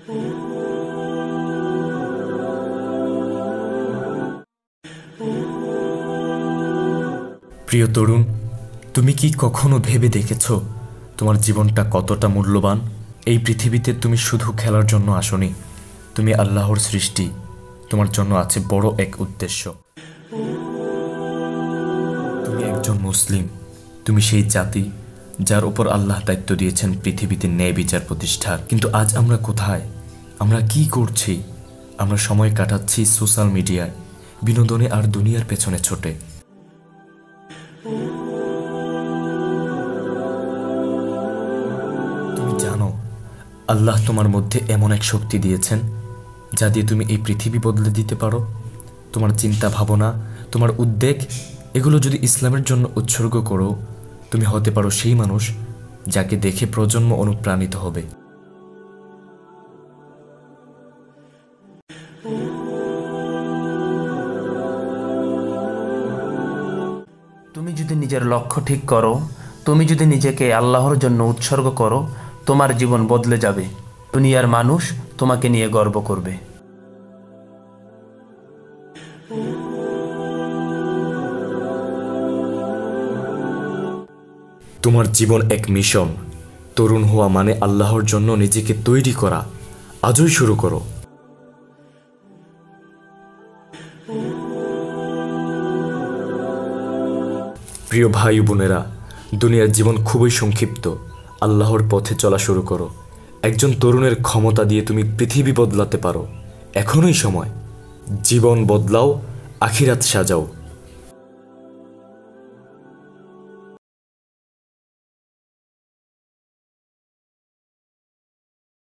প্রিয় তরুণ, তুমি কি কখনো ভেবে দেখেছ তোমার জীবনটা কতটা মূল্যবান? এই পৃথিবীতে তুমি শুধু খেলার জন্য আসনি, তুমি আল্লাহর সৃষ্টি। তোমার জন্য আছে বড় এক উদ্দেশ্য। তুমি একজন মুসলিম, তুমি সেই জাতি যার উপর আল্লাহ দায়িত্ব দিয়েছেন পৃথিবীতে ন্যায় বিচার প্রতিষ্ঠার। কিন্তু আজ আমরা কোথায়? আমরা কি করছি? আমরা সময় কাটাচ্ছি সোশ্যাল মিডিয়ায়, বিনোদনে আর দুনিয়ার পেছনে ছোটে। তুমি জানো আল্লাহ তোমার মধ্যে এমন এক শক্তি দিয়েছেন যা দিয়ে তুমি এই পৃথিবী বদলে দিতে পারো। তোমার চিন্তা ভাবনা, তোমার উদ্বেগ, এগুলো যদি ইসলামের জন্য উৎসর্গ করো, তুমি হতে পারো সেই মানুষ যাকে দেখে প্রজন্ম অনুপ্রাণিত হবে। তুমি যদি নিজের লক্ষ্য ঠিক করো, তুমি যদি নিজেকে আল্লাহর জন্য উৎসর্গ করো, তোমার জীবন বদলে যাবে। দুনিয়ার মানুষ তোমাকে নিয়ে গর্ব করবে। তোমার জীবন এক মিশন। তরুণ হওয়া মানে আল্লাহর জন্য নিজেকে তৈরি করা। আজই শুরু করো। প্রিয় ভাই বোনেরা, দুনিয়ার জীবন খুবই সংক্ষিপ্ত। আল্লাহর পথে চলা শুরু করো। একজন তরুণের ক্ষমতা দিয়ে তুমি পৃথিবী বদলাতে পারো। এখনই সময়। জীবন বদলাও, আখিরাত সাজাও।